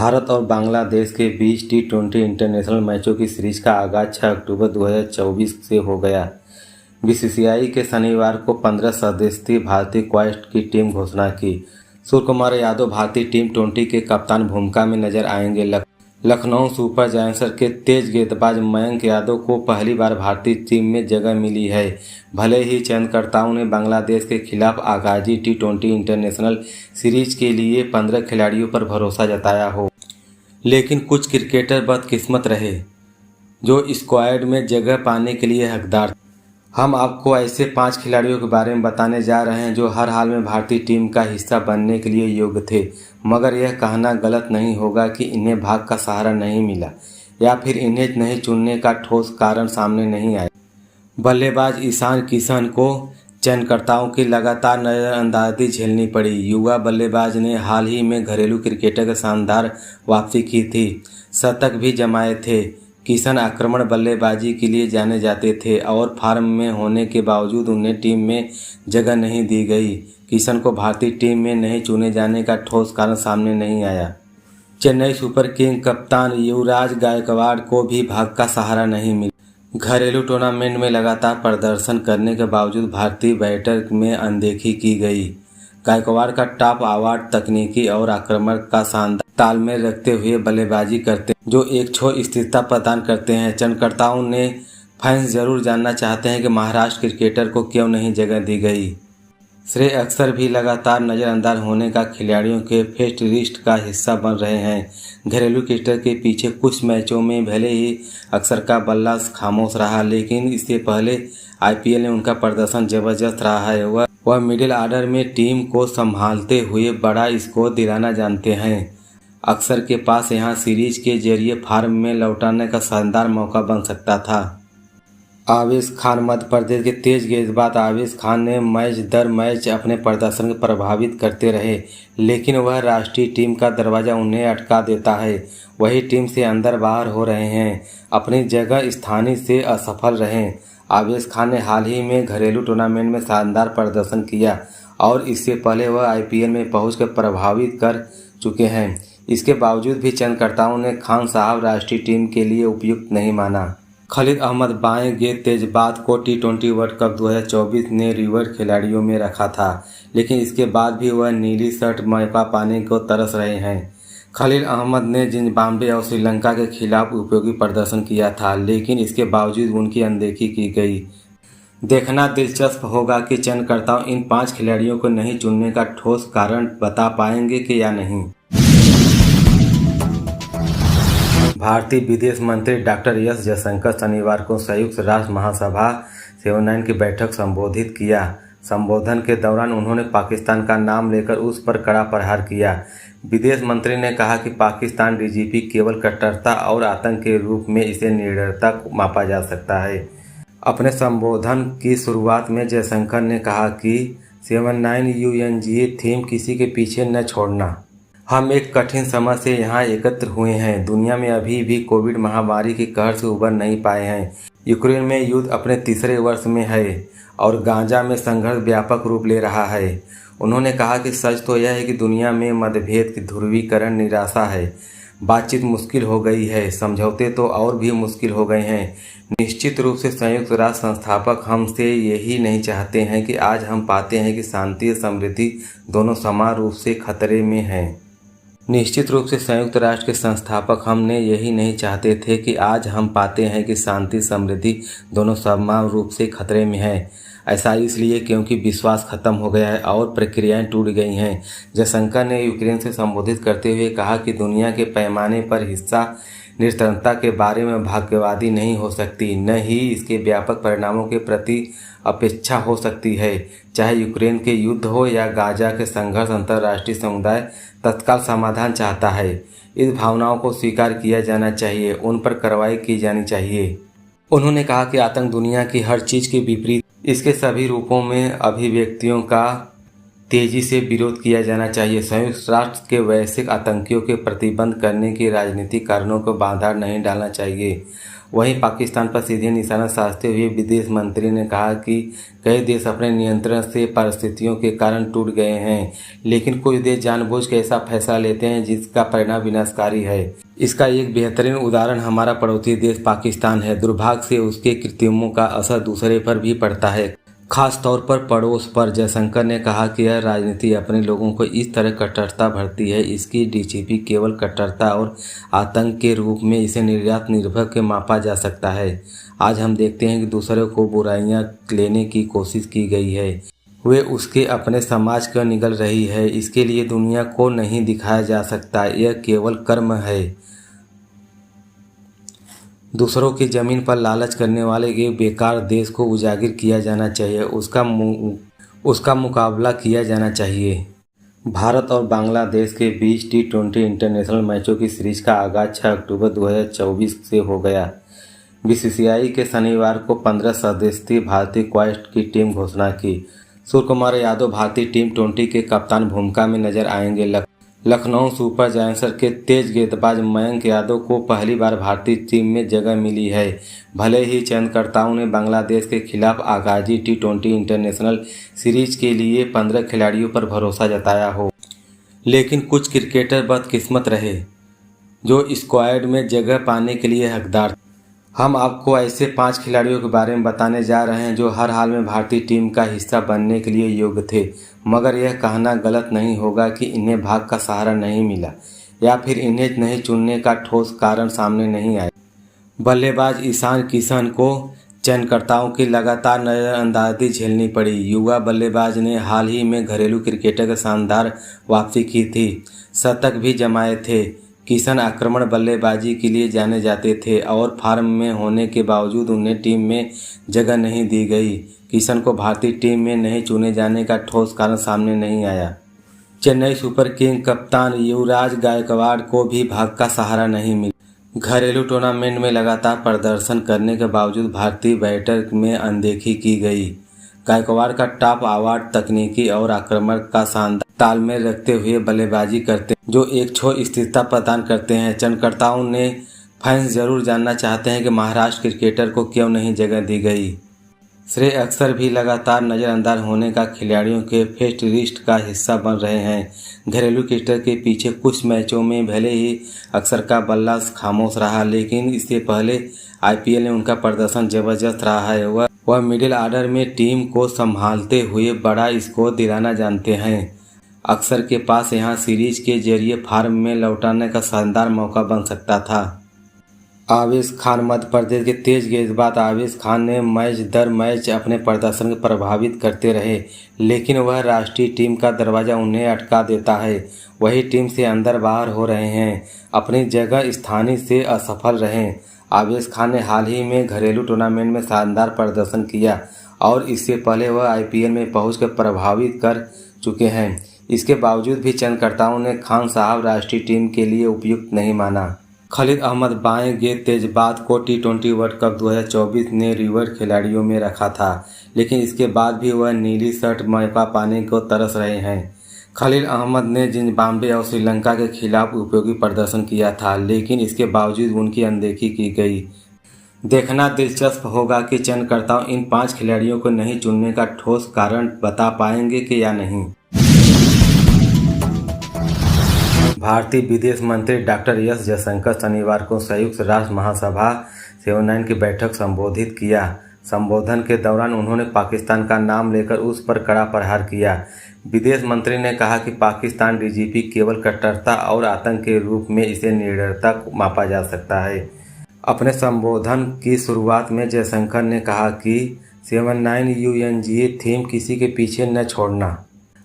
भारत और बांग्लादेश के बीच टी20 इंटरनेशनल मैचों की सीरीज का आगाज 6 अक्टूबर 2024 से हो गया। बीसीसीआई के शनिवार को 15 सदस्यीय भारतीय क्वाड की टीम घोषणा की। सूर्य कुमार यादव भारतीय टीम 20 के कप्तान भूमिका में नजर आएंगे। लखनऊ सुपर जायंट्स के तेज गेंदबाज मयंक यादव को पहली बार भारतीय टीम में जगह मिली है। भले ही चयनकर्ताओं ने बांग्लादेश के खिलाफ आगाजी टी20 इंटरनेशनल सीरीज के लिए 15 खिलाड़ियों पर भरोसा जताया हो, लेकिन कुछ क्रिकेटर बदकिस्मत रहे जो स्क्वाड में जगह पाने के लिए हकदार। हम आपको ऐसे 5 खिलाड़ियों के बारे में बताने जा रहे हैं जो हर हाल में भारतीय टीम का हिस्सा बनने के लिए योग्य थे, मगर यह कहना गलत नहीं होगा कि इन्हें भाग्य का सहारा नहीं मिला या फिर इन्हें नहीं चुनने का ठोस कारण सामने नहीं आया। बल्लेबाज ईशान किशन को चयनकर्ताओं की लगातार नज़रअंदाजी झेलनी पड़ी। युवा बल्लेबाज ने हाल ही में घरेलू क्रिकेटर की शानदार वापसी की थी, शतक भी जमाए थे। किशन आक्रमण बल्लेबाजी के लिए जाने जाते थे और फॉर्म में होने के बावजूद उन्हें टीम में जगह नहीं दी गई। किशन को भारतीय टीम में नहीं चुने जाने का ठोस कारण सामने नहीं आया। चेन्नई सुपर किंग कप्तान युवराज गायकवाड़ को भी भाग्य का सहारा नहीं मिला। घरेलू टूर्नामेंट में लगातार प्रदर्शन करने के बावजूद भारतीय बैटर में अनदेखी की गई। गायकवाड़ का टॉप ऑर्डर तकनीकी और आक्रमण का शानदार तालमेल रखते हुए बल्लेबाजी करते हैं, जो एक छोर स्थिरता प्रदान करते हैं। चयनकर्ताओं ने फैंस जरूर जानना चाहते हैं कि महाराष्ट्र क्रिकेटर को क्यों नहीं जगह दी गई। श्रेय अक्सर भी लगातार नज़रअंदाज होने का खिलाड़ियों के फेस्ट लिस्ट का हिस्सा बन रहे हैं। घरेलू क्रिकेट के पीछे कुछ मैचों में भले ही अक्सर का बल्ला खामोश रहा, लेकिन इससे पहले आईपीएल में उनका प्रदर्शन जबरदस्त रहा है। वह मिडिल ऑर्डर में टीम को संभालते हुए बड़ा स्कोर दिलाना जानते हैं। अक्सर के पास यहां सीरीज के जरिए फॉर्म में लौटाने का शानदार मौका बन सकता था। आवेश खान मध्य प्रदेश के तेज गेंदबाज आवेश खान ने मैच दर मैच अपने प्रदर्शन को प्रभावित करते रहे, लेकिन वह राष्ट्रीय टीम का दरवाज़ा उन्हें अटका देता है। वही टीम से अंदर बाहर हो रहे हैं, अपनी जगह स्थानीय से असफल रहे। आवेश खान ने हाल ही में घरेलू टूर्नामेंट में शानदार प्रदर्शन किया और इससे पहले वह आईपीएल में पहुंचकर प्रभावित कर चुके हैं। इसके बावजूद भी चयनकर्ताओं ने खान साहब राष्ट्रीय टीम के लिए उपयुक्त नहीं माना। खलील अहमद बाएं गेंद तेजबाज को टी20 वर्ल्ड कप 2024 ने रिवर्स खिलाड़ियों में रखा था, लेकिन इसके बाद भी वह नीली शर्ट मौका पाने को तरस रहे हैं। खलील अहमद ने जिम्बाब्वे और श्रीलंका के खिलाफ उपयोगी प्रदर्शन किया था, लेकिन इसके बावजूद उनकी अनदेखी की गई। देखना दिलचस्प होगा कि चयनकर्ता इन 5 खिलाड़ियों को नहीं चुनने का ठोस कारण बता पाएंगे कि या नहीं। भारतीय विदेश मंत्री डॉक्टर एस जयशंकर शनिवार को संयुक्त राष्ट्र महासभा 79 की बैठक संबोधित किया। संबोधन के दौरान उन्होंने पाकिस्तान का नाम लेकर उस पर कड़ा प्रहार किया। विदेश मंत्री ने कहा कि पाकिस्तान डीजीपी केवल कट्टरता और आतंक के रूप में इसे निडरता मापा जा सकता है। अपने संबोधन की शुरुआत में जयशंकर ने कहा कि 79 यूएनजीए थीम किसी के पीछे न छोड़ना। हम एक कठिन समय से यहाँ एकत्र हुए हैं। दुनिया में अभी भी कोविड महामारी की कहर से उबर नहीं पाए हैं। यूक्रेन में युद्ध अपने तीसरे वर्ष में है और गाजा में संघर्ष व्यापक रूप ले रहा है। उन्होंने कहा कि सच तो यह है कि दुनिया में मतभेद की ध्रुवीकरण निराशा है। बातचीत मुश्किल हो गई है, समझौते तो और भी मुश्किल हो गए हैं। निश्चित रूप से संयुक्त राष्ट्र संस्थापक हमसे यही नहीं चाहते हैं कि आज हम पाते हैं कि शांति और समृद्धि दोनों समान रूप से खतरे में हैं। निश्चित रूप से संयुक्त राष्ट्र के संस्थापक हमने यही नहीं चाहते थे कि आज हम पाते हैं कि शांति समृद्धि दोनों समान रूप से खतरे में है। ऐसा इसलिए क्योंकि विश्वास खत्म हो गया है और प्रक्रियाएं टूट गई हैं। जयशंकर ने यूक्रेन से संबोधित करते हुए कहा कि दुनिया के पैमाने पर हिस्सा निरंतरता के बारे में भाग्यवादी नहीं हो सकती, न ही इसके व्यापक परिणामों के प्रति अपेक्षा हो सकती है। चाहे यूक्रेन के युद्ध हो या गाजा के संघर्ष, अंतर्राष्ट्रीय समुदाय तत्काल समाधान चाहता है। इस भावनाओं को स्वीकार किया जाना चाहिए, उन पर कार्रवाई की जानी चाहिए। उन्होंने कहा कि आतंक दुनिया की हर चीज़ के विपरीत इसके सभी रूपों में अभिव्यक्तियों का तेजी से विरोध किया जाना चाहिए। संयुक्त राष्ट्र के वैश्विक आतंकियों के प्रतिबंध करने की राजनीतिक कारणों को बाधा नहीं डालना चाहिए। वहीं पाकिस्तान पर सीधे निशाना साधते हुए विदेश मंत्री ने कहा कि कई देश अपने नियंत्रण से परिस्थितियों के कारण टूट गए हैं, लेकिन कुछ देश जानबूझ के ऐसा फैसला लेते हैं जिसका परिणाम विनाशकारी है। इसका एक बेहतरीन उदाहरण हमारा पड़ोसी देश पाकिस्तान है। दुर्भाग्य से उसके कृत्रिमों का असर दूसरे पर भी पड़ता है, खास तौर पर पड़ोस पर। जयशंकर ने कहा कि यह राजनीति अपने लोगों को इस तरह कट्टरता भरती है, इसकी डीजीपी केवल कट्टरता और आतंक के रूप में इसे निर्यात निर्भर के मापा जा सकता है। आज हम देखते हैं कि दूसरे को बुराइयां लेने की कोशिश की गई है, वे उसके अपने समाज को निगल रही है। इसके लिए दुनिया को नहीं दिखाया जा सकता, यह केवल कर्म है। दूसरों की ज़मीन पर लालच करने वाले एक बेकार देश को उजागर किया जाना चाहिए, उसका मुकाबला किया जाना चाहिए। भारत और बांग्लादेश के बीच T20 इंटरनेशनल मैचों की सीरीज का आगाज 6 अक्टूबर 2024 से हो गया। बीसीसीआई के शनिवार को 15 सदस्यीय भारतीय क्वाड की टीम घोषणा की। सूर्य कुमार यादव भारतीय टीम 20 के कप्तान भूमिका में नजर आएंगे। लखनऊ सुपर जायंट्स के तेज गेंदबाज मयंक यादव को पहली बार भारतीय टीम में जगह मिली है। भले ही चयनकर्ताओं ने बांग्लादेश के खिलाफ आगाजी T20 इंटरनेशनल सीरीज के लिए 15 खिलाड़ियों पर भरोसा जताया हो, लेकिन कुछ क्रिकेटर बदकिस्मत रहे जो स्क्वाड में जगह पाने के लिए हकदार। हम आपको ऐसे 5 खिलाड़ियों के बारे में बताने जा रहे हैं जो हर हाल में भारतीय टीम का हिस्सा बनने के लिए योग्य थे, मगर यह कहना गलत नहीं होगा कि इन्हें भाग्य का सहारा नहीं मिला या फिर इन्हें नहीं चुनने का ठोस कारण सामने नहीं आया। बल्लेबाज ईशान किशन को चयनकर्ताओं की लगातार नज़रअंदाजी झेलनी पड़ी। युवा बल्लेबाज ने हाल ही में घरेलू क्रिकेटर की शानदार वापसी की थी, शतक भी जमाए थे। किशन आक्रमण बल्लेबाजी के लिए जाने जाते थे और फॉर्म में होने के बावजूद उन्हें टीम में जगह नहीं दी गई। किशन को भारतीय टीम में नहीं चुने जाने का ठोस कारण सामने नहीं आया। चेन्नई सुपर किंग कप्तान युवराज गायकवाड़ को भी भाग्य का सहारा नहीं मिला। घरेलू टूर्नामेंट में लगातार प्रदर्शन करने के बावजूद भारतीय बैटर में अनदेखी की गई। गायकवाड़ का टॉप अवार्ड तकनीकी और आक्रमण का शानदार तालमेल रखते हुए बल्लेबाजी करते हैं, जो एक छोर स्थिरता प्रदान करते हैं। चयनकर्ताओं ने फैंस जरूर जानना चाहते हैं कि महाराष्ट्र क्रिकेटर को क्यों नहीं जगह दी गई। श्रेय अक्सर भी लगातार नज़रअंदाज होने का खिलाड़ियों के फेस्ट लिस्ट का हिस्सा बन रहे हैं। घरेलू क्रिकेट के पीछे कुछ मैचों में भले ही अक्सर का बल्ला खामोश रहा, लेकिन इससे पहले IPL में उनका प्रदर्शन जबरदस्त रहा है। वह मिडिल ऑर्डर में टीम को संभालते हुए बड़ा स्कोर दिलाना जानते हैं। अक्सर के पास यहां सीरीज के जरिए फॉर्म में लौटाने का शानदार मौका बन सकता था। आवेश खान मध्य प्रदेश के तेज गेंदबाज आवेश खान ने मैच दर मैच अपने प्रदर्शन को प्रभावित करते रहे, लेकिन वह राष्ट्रीय टीम का दरवाज़ा उन्हें अटका देता है। वही टीम से अंदर बाहर हो रहे हैं, अपनी जगह स्थानीय से असफल रहे। आवेश खान ने हाल ही में घरेलू टूर्नामेंट में शानदार प्रदर्शन किया और इससे पहले वह IPL में पहुंचकर प्रभावित कर चुके हैं। इसके बावजूद भी चयनकर्ताओं ने खान साहब राष्ट्रीय टीम के लिए उपयुक्त नहीं माना। खलील अहमद बाएं गेंद तेजबाज को T20 वर्ल्ड कप 2024 ने रिवर्स खिलाड़ियों में रखा था, लेकिन इसके बाद भी वह नीली शर्ट मौका पाने को तरस रहे हैं। खलील अहमद ने जिम्बाब्वे और श्रीलंका के खिलाफ उपयोगी प्रदर्शन किया था, लेकिन इसके बावजूद उनकी अनदेखी की गई। देखना दिलचस्प होगा कि चयनकर्ता इन 5 खिलाड़ियों को नहीं चुनने का ठोस कारण बता पाएंगे कि या नहीं। भारतीय विदेश मंत्री डॉक्टर एस जयशंकर शनिवार को संयुक्त राष्ट्र महासभा 79 की बैठक संबोधित किया। संबोधन के दौरान उन्होंने पाकिस्तान का नाम लेकर उस पर कड़ा प्रहार किया। विदेश मंत्री ने कहा कि पाकिस्तान DGP केवल कट्टरता और आतंक के रूप में इसे निडरता मापा जा सकता है। अपने संबोधन की शुरुआत में जयशंकर ने कहा कि 79 UNGA थीम किसी के पीछे न छोड़ना।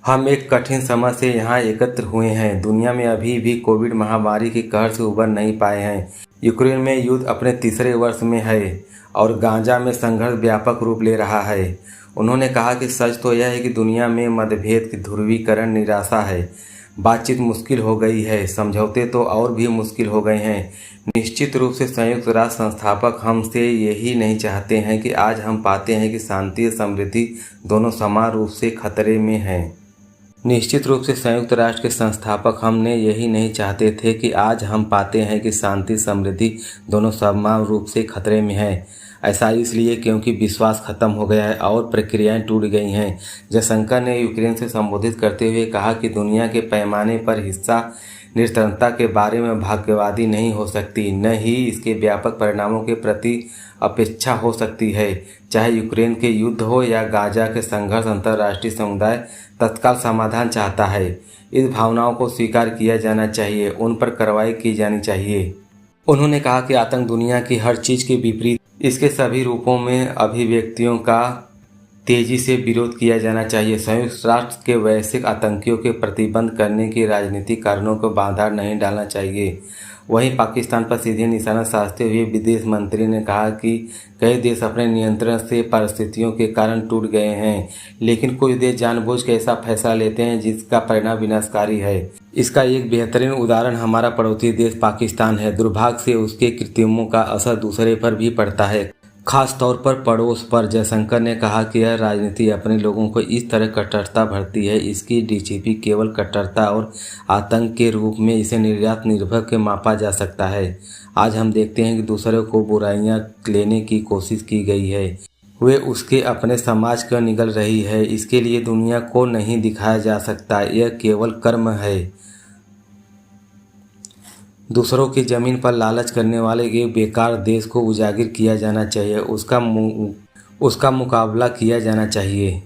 हम एक कठिन समय से यहाँ एकत्र हुए हैं। दुनिया में अभी भी कोविड महामारी के कहर से उबर नहीं पाए हैं। यूक्रेन में युद्ध अपने तीसरे वर्ष में है और गाजा में संघर्ष व्यापक रूप ले रहा है। उन्होंने कहा कि सच तो यह है कि दुनिया में मतभेद की ध्रुवीकरण निराशा है। बातचीत मुश्किल हो गई है, समझौते तो और भी मुश्किल हो गए हैं। निश्चित रूप से संयुक्त राष्ट्र संस्थापक हमसे यही नहीं चाहते हैं कि आज हम पाते हैं कि शांति और समृद्धि दोनों समान रूप से खतरे में हैं। निश्चित रूप से संयुक्त राष्ट्र के संस्थापक हमने यही नहीं चाहते थे कि आज हम पाते हैं कि शांति समृद्धि दोनों समान रूप से खतरे में है। ऐसा इसलिए क्योंकि विश्वास खत्म हो गया है और प्रक्रियाएं टूट गई हैं। जयशंकर ने यूक्रेन से संबोधित करते हुए कहा कि दुनिया के पैमाने पर हिस्सा निरंतरता के बारे में भाग्यवादी नहीं हो सकती, न ही इसके व्यापक परिणामों के प्रति अपेक्षा हो सकती है। चाहे यूक्रेन के युद्ध हो या गाजा के संघर्ष, अंतर्राष्ट्रीय समुदाय तत्काल समाधान चाहता है। इस भावनाओं को स्वीकार किया जाना चाहिए, उन पर कार्रवाई की जानी चाहिए। उन्होंने कहा कि आतंक दुनिया की हर चीज़ के विपरीत इसके सभी रूपों में अभिव्यक्तियों का तेजी से विरोध किया जाना चाहिए। संयुक्त राष्ट्र के वैश्विक आतंकियों के प्रतिबंध करने के राजनीतिक कारणों को बाधा नहीं डालना चाहिए। वहीं पाकिस्तान पर सीधे निशाना साधते हुए विदेश मंत्री ने कहा कि कई देश अपने नियंत्रण से परिस्थितियों के कारण टूट गए हैं, लेकिन कुछ देश जानबूझ के ऐसा फैसला लेते हैं जिसका परिणाम विनाशकारी है। इसका एक बेहतरीन उदाहरण हमारा पड़ोसी देश पाकिस्तान है। दुर्भाग्य से उसके कृत्रिमों का असर दूसरे पर भी पड़ता है, खास तौर पर पड़ोस पर। जयशंकर ने कहा कि यह राजनीति अपने लोगों को इस तरह कट्टरता भरती है, इसकी डीजीपी केवल कट्टरता और आतंक के रूप में इसे निर्यात निर्भर के मापा जा सकता है। आज हम देखते हैं कि दूसरे को बुराइयां लेने की कोशिश की गई है, वे उसके अपने समाज को निगल रही है। इसके लिए दुनिया को नहीं दिखाया जा सकता, यह केवल कर्म है। दूसरों की ज़मीन पर लालच करने वाले एक बेकार देश को उजागर किया जाना चाहिए, उसका मुकाबला किया जाना चाहिए।